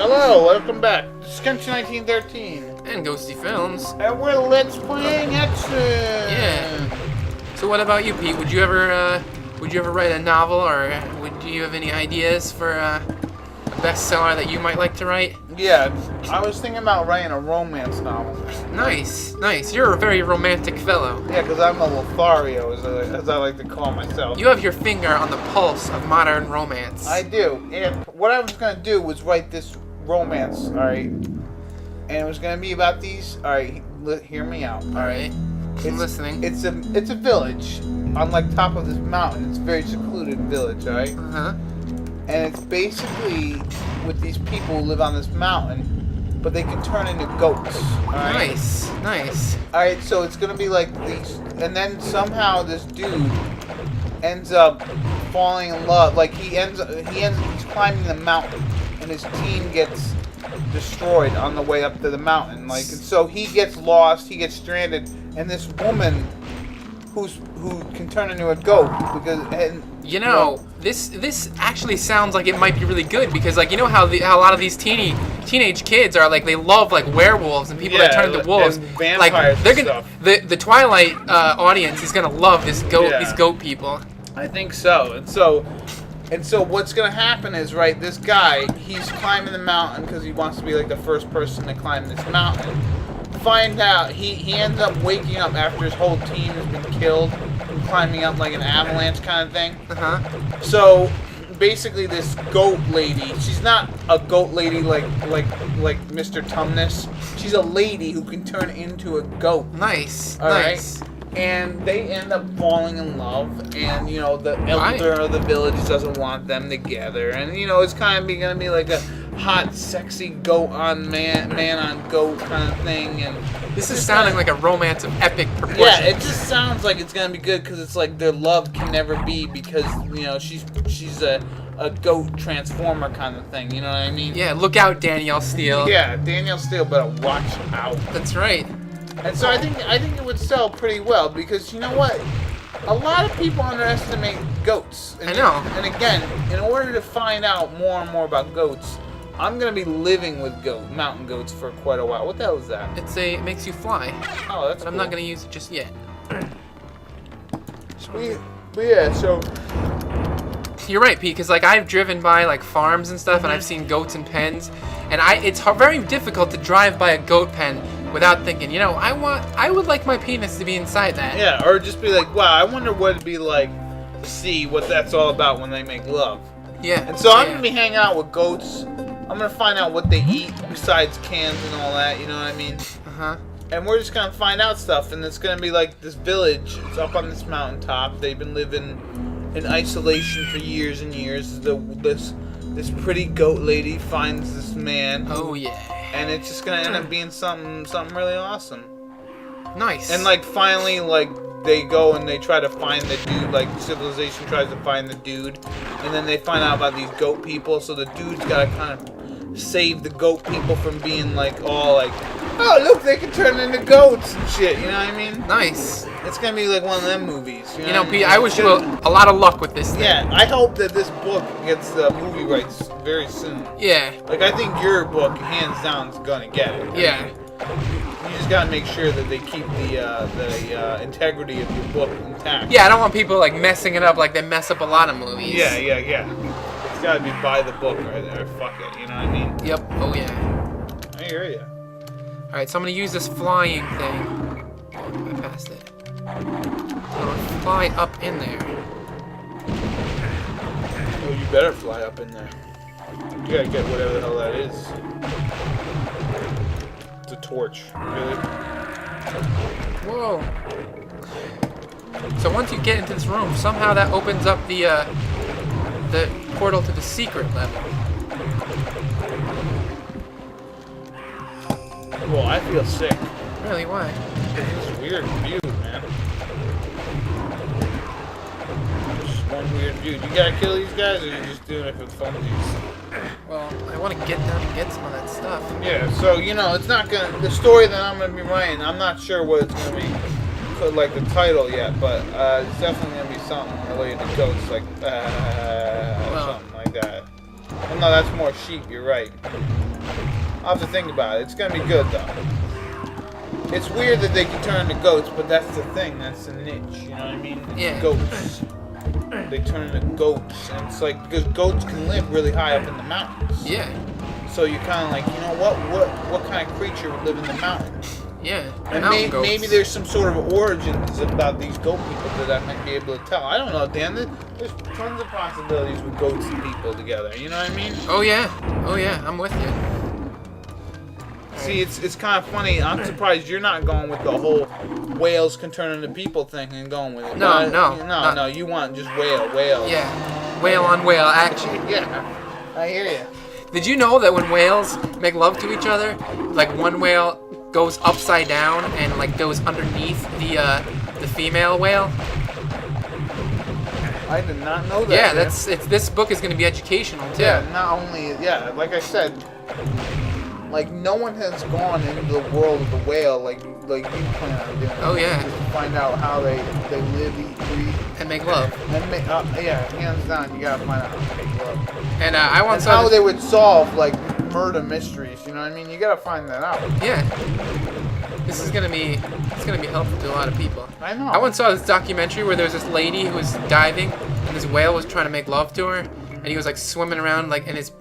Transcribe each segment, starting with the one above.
Hello, welcome back. This is Country 1913. And Ghosty Films. And we're Let's Playing Hexen. Yeah. So what about you, Pete? Would you ever write a novel, or do you have any ideas for a bestseller that you might like to write? Yeah, I was thinking about writing a romance novel. Nice, nice. You're a very romantic fellow. Yeah, because I'm a Lothario, as I like to call myself. You have your finger on the pulse of modern romance. I do. And what I was going to do was write this romance, alright? And it was going to be about these... Alright, hear me out. Alright. I'm listening. It's a village on like top of this mountain. It's a very secluded village, alright? Uh-huh. And it's basically with these people who live on this mountain, but they can turn into goats. Alright? Nice, nice. Alright, so it's gonna be like these, and then somehow this dude ends up falling in love. Like he's climbing the mountain, and his team gets destroyed on the way up to the mountain. Like, and so he gets lost, he gets stranded, and this woman who can turn into a goat this actually sounds like it might be really good, because like how a lot of these teenage kids are, like, they love like werewolves and people that turn into wolves, and vampires, like they're and gonna stuff. the Twilight audience is gonna love these goat people. I think so. And so what's gonna happen is, right, this guy, he's climbing the mountain because he wants to be like the first person to climb this mountain. Find out he ends up waking up after his whole team has been killed and climbing up like an avalanche kind of thing. Uh-huh. So basically this goat lady, she's not a goat lady like Mr. Tumnus. She's a lady who can turn into a goat. Nice. All nice. right? And they end up falling in love, and the elder of the village doesn't want them together, and it's kind of gonna be like a hot, sexy goat on man on goat kind of thing. And this is sounding like a romance of epic proportions. Yeah, it just sounds like it's gonna be good because it's like their love can never be, because she's a goat transformer kind of thing. You know what I mean? Yeah, look out, Danielle Steele. Yeah, Danielle Steele, better watch out. That's right. And so I think it would sell pretty well, because you know what? A lot of people underestimate goats. And, I know. And again, in order to find out more and more about goats, I'm gonna be living with mountain goats for quite a while. What the hell is that? It makes you fly. Oh, that's But I'm cool. not gonna use it just yet. But yeah, so you're right, Pete, because like I've driven by like farms and stuff, and I've seen goats in pens, and it's very difficult to drive by a goat pen without thinking, I would like my penis to be inside that. Yeah, or just be like, wow, I wonder what it'd be like to see what that's all about when they make love. Yeah. And so I'm gonna be hanging out with goats. I'm gonna find out what they eat besides cans and all that. You know what I mean? Uh-huh. And we're just gonna find out stuff, and it's gonna be like this village. It's up on this mountaintop. They've been living in isolation for years and years. This pretty goat lady finds this man. Oh yeah. And it's just gonna end up being something really awesome. Nice. And like finally, like they go and they try to find the dude. Like civilization tries to find the dude, and then they find out about these goat people. So the dude's gotta kind of save the goat people from being like all like, oh look, they can turn into goats and shit. You know what I mean? Nice. It's gonna be like one of them movies. You know, Pete, I wish you a lot of luck with this thing. Yeah, I hope that this book gets the movie rights very soon. Yeah. Like, I think your book, hands down, is gonna get it. Yeah. You just gotta make sure that they keep the integrity of your book intact. Yeah, I don't want people like messing it up like they mess up a lot of movies. Yeah. It's gotta be by the book right there. Fuck it, you know what I mean? Yep. Oh yeah. I hear ya. All right, so I'm gonna use this flying thing. Oh, I passed it. I'm gonna fly up in there. Oh, you better fly up in there. You gotta get whatever the hell that is. It's a torch. Really? Whoa. So once you get into this room, somehow that opens up the portal to the secret level. Well, I feel sick. Really? Why? This is weird view, man. Just one weird view. You gotta kill these guys, or you just doing it for funsies? Well, I want to get down and get some of that stuff. Yeah, so, it's not gonna... The story that I'm gonna be writing, I'm not sure what it's gonna be, like the title yet, but it's definitely gonna be something related to goats, like, something like that. Well, no, that's more sheep. You're right. I'll have to think about it. It's gonna be good though. It's weird that they can turn into goats, but that's the thing. That's the niche. You know what I mean? Yeah. Goats. They turn into goats, and it's like because goats can live really high up in the mountains. Yeah. So you're kind of like, you know what kind of creature would live in the mountains? Yeah. And maybe there's some sort of origins about these goat people that I might be able to tell. I don't know, Dan. There's tons of possibilities with goats and people together. You know what I mean? Oh yeah. Oh yeah. I'm with you. See, it's kind of funny. I'm surprised you're not going with the whole whales can turn into people thing and going with it. No. You want just whale. Yeah. Whale on whale action. Yeah, I hear you. Did you know that when whales make love to each other, like one whale goes upside down and like goes underneath the female whale? I did not know that. Yeah, this book is going to be educational too. Yeah, not only like I said, like no one has gone into the world of the whale like you plan on doing. Oh yeah. Just to find out how they live, eat, breathe, and make love. And hands down, you gotta find out how to make love. And I once saw how they would solve like murder mysteries. You know what I mean? You gotta find that out. Yeah. This is gonna be helpful to a lot of people. I know. I once saw this documentary where there was this lady who was diving and this whale was trying to make love to her, and he was like swimming around and his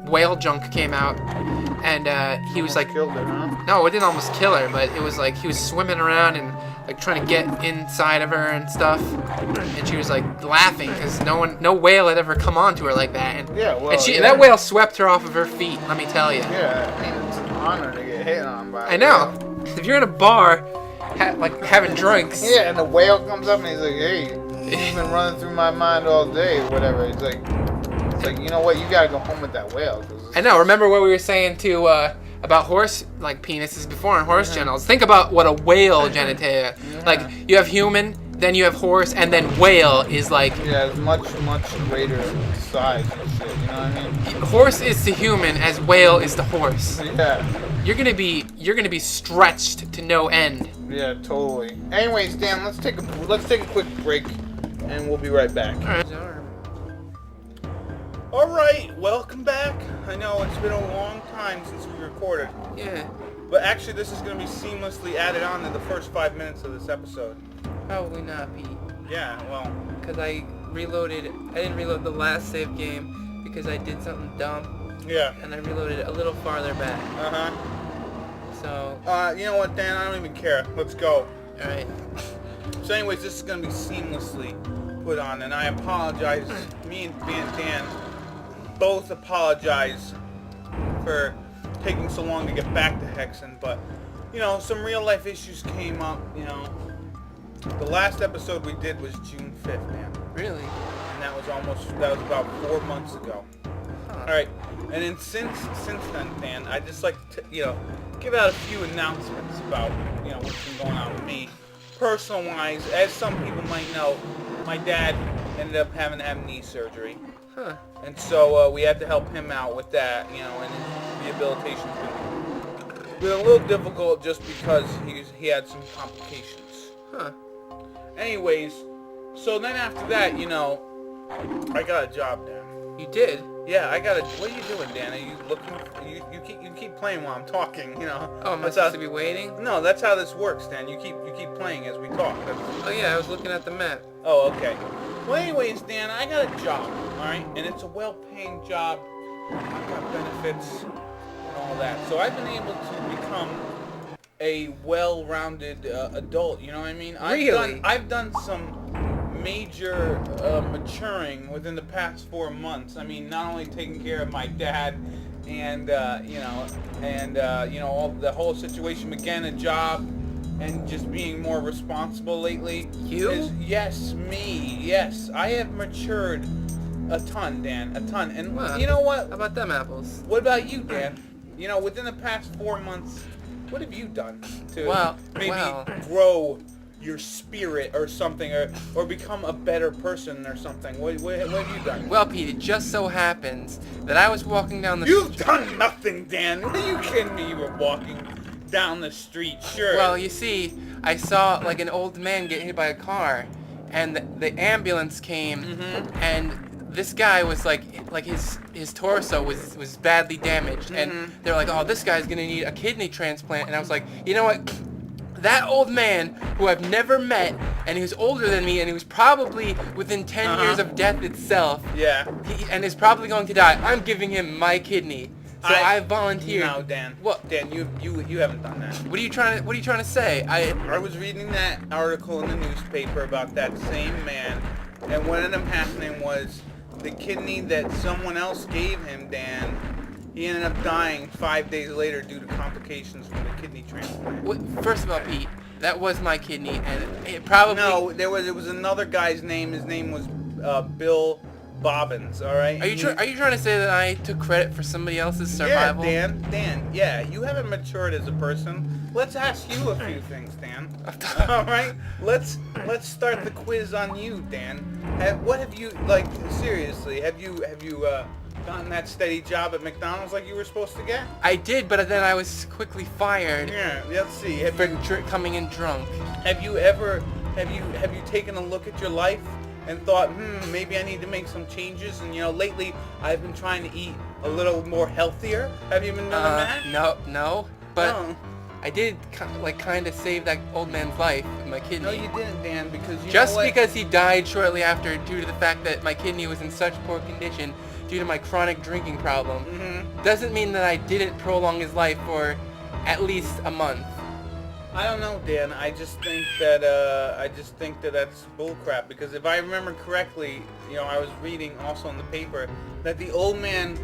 whale junk came out, and he was like, killed her, huh? No, it didn't almost kill her, but it was like he was swimming around and like trying to get inside of her and stuff, and she was like laughing because no whale had ever come on to her like that, and that whale swept her off of her feet. Let me tell you. Yeah, I mean it's an honor to get hit on by. I know. If you're in a bar, having drinks. Yeah, and the whale comes up and he's like, "Hey, you've been running through my mind all day, or whatever." It's like, you know what? You gotta go home with that whale. I know. Remember what we were saying about horse penises before on horse genitals? Think about what a whale genitalia. Yeah. Like you have human, then you have horse, and then whale is like. Yeah, it's much greater size and shit. You know what I mean? Horse is to human as whale is to horse. Yeah. You're gonna be stretched to no end. Yeah, totally. Anyways, Dan, let's take a quick break, and we'll be right back. All right, welcome back. I know it's been a long time since we recorded. Yeah. But actually, this is going to be seamlessly added on to the first 5 minutes of this episode. Probably not, Pete. Yeah, well. Because I didn't reload the last save game because I did something dumb. Yeah. And I reloaded it a little farther back. Uh-huh. So. You know what, Dan? I don't even care. Let's go. All right. So anyways, this is going to be seamlessly put on, and I apologize. Me and Dan both apologize for taking so long to get back to Hexen, but some real life issues came up. The last episode we did was June 5th, man. Really? And that was about 4 months ago. Huh. All right, and then since then, Dan, I just like to give out a few announcements about what's been going on with me, personal wise. As some people might know, my dad ended up having to have knee surgery. Huh. And so we had to help him out with that, and his rehabilitation's been a little difficult just because he had some complications. Huh. Anyways, so then after that, I got a job, Dan. You did? Yeah, I got a. What are you doing, Dan? Are you looking? You keep playing while I'm talking, Oh, am I supposed to be waiting? No, that's how this works, Dan. You keep playing as we talk. Oh yeah, I was looking at the map. Oh, okay. Well, anyways, Dan, I got a job, all right, and it's a well-paying job. I've got benefits and all that, so I've been able to become a well-rounded adult. You know what I mean? Really? I've done some major maturing within the past 4 months. I mean, not only taking care of my dad, and all the whole situation, again, a job. And just being more responsible lately. Yes, me. Yes, I have matured a ton, Dan. A ton. And well, you know what? How about them apples? What about you, Dan? Within the past 4 months, what have you done to maybe grow your spirit or something, or become a better person or something? What have you done? Well, Pete, it just so happens that I was walking down the You've done nothing, Dan. Are you kidding me? You were walking down the street, sure. Well, you see, I saw an old man get hit by a car, and the ambulance came, and this guy was like his torso was badly damaged, and they're like, oh, this guy's gonna need a kidney transplant. And I was like, you know what? That old man who I've never met, and he was older than me, and he was probably within 10 years of death itself. Yeah. And is probably going to die. I'm giving him my kidney. So I volunteered. No, Dan. What? Dan, you haven't done that. What are you trying to say? I was reading that article in the newspaper about that same man, and what ended up happening was the kidney that someone else gave him, Dan, he ended up dying 5 days later due to complications from the kidney transplant. First of all, Pete, that was my kidney, and it probably... No, it was another guy's name. His name was Bill Bobbins, all right? Are you trying to say that I took credit for somebody else's survival? Yeah, Dan, yeah, you haven't matured as a person. Let's ask you a few things, Dan. All right? Let's start the quiz on you, Dan. What have you, like, seriously, have you gotten that steady job at McDonald's like you were supposed to get? I did, but then I was quickly fired. Yeah, let's see. Coming in drunk. Have you taken a look at your life and thought, maybe I need to make some changes? And lately I've been trying to eat a little more healthier. Have you been doing that? No, but No. I did kind of save that old man's life with my kidney. No, you didn't, Dan, because Just because he died shortly after due to the fact that my kidney was in such poor condition due to my chronic drinking problem, doesn't mean that I didn't prolong his life for at least a month. I don't know, Dan. I just think that that's bullcrap. Because if I remember correctly, I was reading also in the paper that the old man,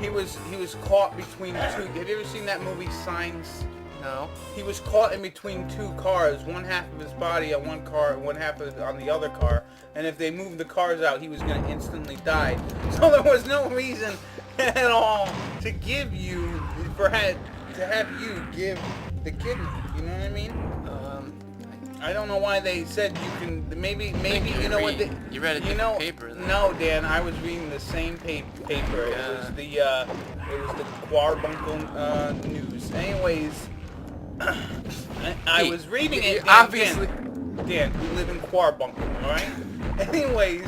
he was caught between two. Have you ever seen that movie Signs? No. He was caught in between two cars, one half of his body on one car and one half on the other car. And if they moved the cars out, he was going to instantly die. So there was no reason at all to give you, to have you give the kidney. You know what I mean? I don't know why they said you can. Maybe you know what? You read a different paper. No, Dan. I was reading the same paper. It was the Quarbuncle News. Anyways, I was reading it. Dan, Obviously. Dan, we live in Quarbuncle, all right? Anyways,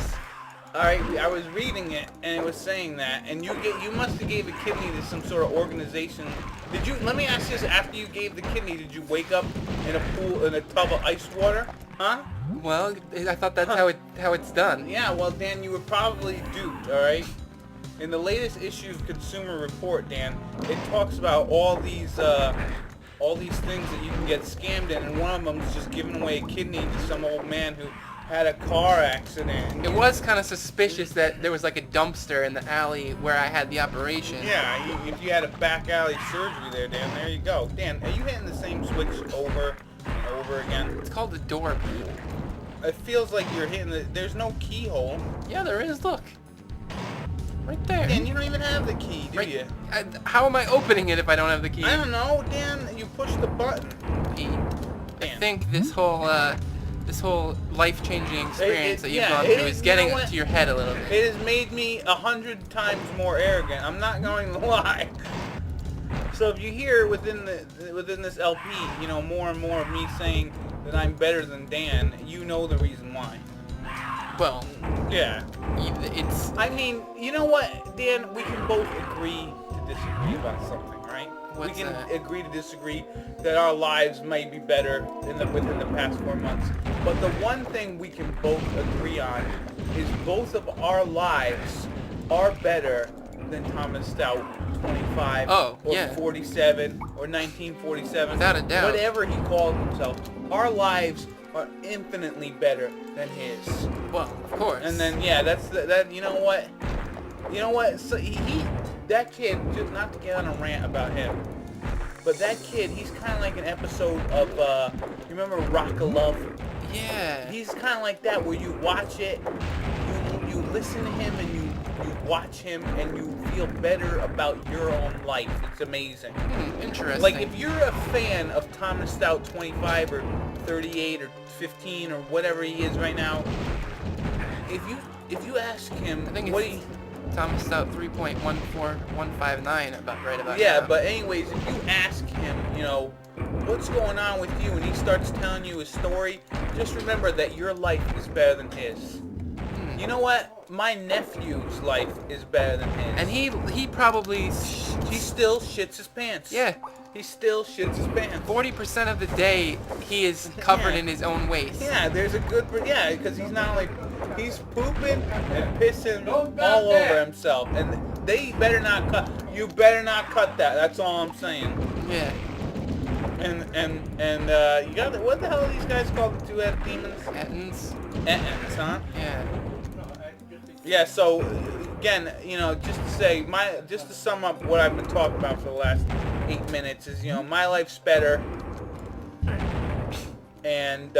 all right. I was reading it, and it was saying that, and you must have gave a kidney to some sort of organization. Did you? Let me ask you this: after you gave the kidney, did you wake up in a pool in a tub of ice water? Huh? Well, I thought that's how it's done. Yeah. Well, Dan, you were probably duped. All right. In the latest issue of Consumer Report, Dan, it talks about all these things that you can get scammed in, and one of them is just giving away a kidney to some old man who had a car accident. It was kind of suspicious that there was like a dumpster in the alley where I had the operation. Yeah, if you had a back alley surgery there, Dan, there you go. Dan, are you hitting the same switch over and over again? It's called the door, Pete. It feels like you're hitting there's no keyhole. Yeah, there is. Look. Right there. Dan, you don't even have the key, do you? How am I opening it if I don't have the key? I don't know, Dan. You push the button. Pete, Dan. I think this whole life-changing experience that you've yeah, gone it through is- is you getting know what? to your head a little bit. It has made me 100 times more arrogant. I'm not going to lie. So if you hear within this LP, more and more of me saying that I'm better than Dan, you know the reason why. Well, Yeah. it's... I mean, you know what, Dan? We can both agree to disagree about something, right? What's we can that? agree to disagree that our lives might be better within the past 4 months. But the one thing we can both agree on is both of our lives are better than Thomas Stout 25 or yeah. 47 or 1947. Without a doubt. Whatever he called himself. Our lives are infinitely better than his. Well, of course. And then you know what? So that kid, just not to get on a rant about him, but that kid, he's kind of like an episode of you remember Rock of Love? Yeah. He's kind of like that, where you watch it, you listen to him, and you watch him, and you feel better about your own life. It's amazing. Interesting. Like, if you're a fan of Thomas Stout 25 or 38 or 15 or whatever he is right now, if you ask him, I think what it's Thomas Stout 3.14159 about yeah, now. but anyways, if you ask him, what's going on with you, and he starts telling you his story, just remember that your life is better than his. You know what? my nephew's life is better than his. And he probably he still shits his pants. yeah. He still shits his pants. 40% of the day he is covered in his own waste. Yeah, there's a good, yeah, because he's not like, he's pooping and pissing all over himself, and they better not cut. You better not cut that. That's all I'm saying. Yeah. And you got what the hell are these guys called? The two-headed demons? Ettins. Ettins, huh? Yeah. Yeah. So again, just to sum up what I've been talking about for the last 8 minutes is, my life's better. And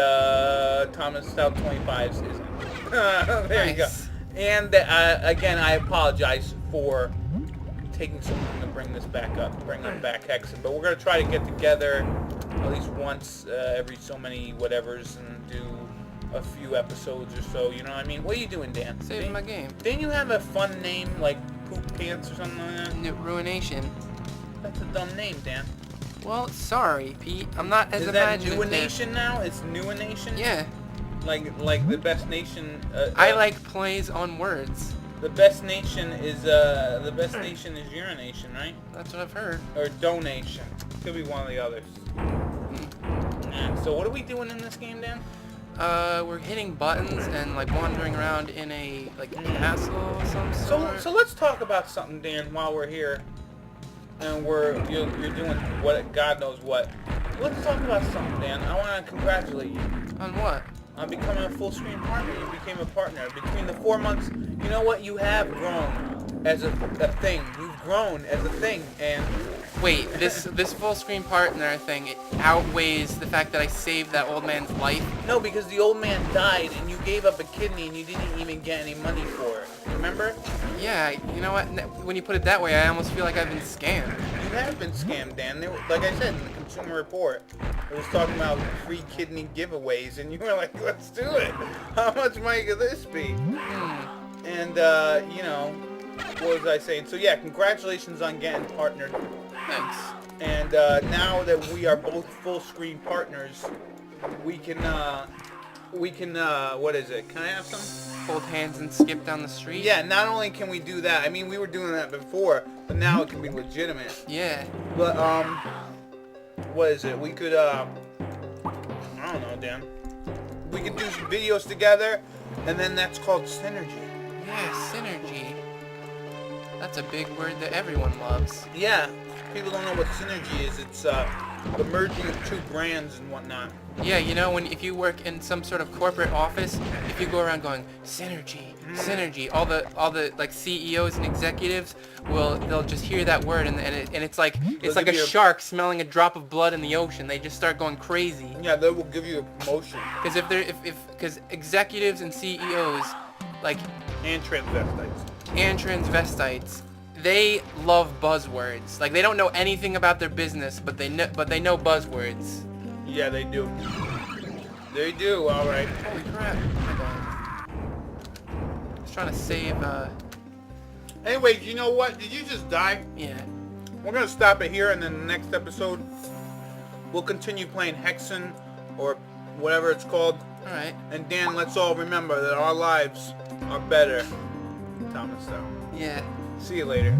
Thomas Stout 25s isn't. There you go. And again, I apologize for taking so long to bring this back up, bring up back Hexen. But we're gonna try to get together at least once every so many whatevers and do a few episodes or so. You know what I mean? What are you doing, Dan? Saving my game. Didn't you have a fun name like Poop Pants or something like that? Ruination. That's a dumb name, Dan. Well, sorry, Pete. I'm not as Is that imaginative. New Nation now? It's New Nation? Yeah. Like the best nation. I like plays on words. The best nation is urination, right? That's what I've heard. Or donation. Could be one of the others. Yeah. So what are we doing in this game, Dan? We're hitting buttons and like wandering around in a castle of some sort. So let's talk about something, Dan, while we're here, and you're doing what God knows what. Let's talk about something, Dan. I want to congratulate you On what? on becoming a full screen partner. You became a partner between the 4 months. You know what? You have grown as a thing. You've grown as a thing, and Wait, this full screen partner thing, it outweighs the fact that I saved that old man's life? no, because the old man died, and you gave up a kidney, and you didn't even get any money for it. Remember? Yeah, you know what? When you put it that way, I almost feel like I've been scammed. You have been scammed, Dan. Like I said in the Consumer Report, it was talking about free kidney giveaways, and you were like, let's do it. How much money could this be? And, what was I saying? So, yeah, congratulations on getting partnered. Thanks. And now that we are both full screen partners, we can, what is it? Can I have some? Hold hands and skip down the street? Yeah, not only can we do that, I mean, we were doing that before, but now it can be legitimate. Yeah. But, what is it? We could, I don't know, Dan. We could do some videos together, and then that's called synergy. Yeah, synergy. That's a big word that everyone loves. Yeah, people don't know what synergy is. It's, the merging of two brands and whatnot. Yeah, if you work in some sort of corporate office, if you go around going synergy, synergy, all the like CEOs and executives they'll just hear that word and it's like a shark smelling a drop of blood in the ocean. They just start going crazy. Yeah, they will give you a promotion. Because executives and CEOs And transvestites, they love buzzwords. Like they don't know anything about their business, but they know buzzwords. Yeah, they do. They do, alright. Holy crap. I was trying to save, Anyways, you know what? Did you just die? yeah. We're going to stop it here, and then the next episode, we'll continue playing Hexen, or whatever it's called. Alright. And Dan, let's all remember that our lives are better. Thomas, though. Yeah. See you later.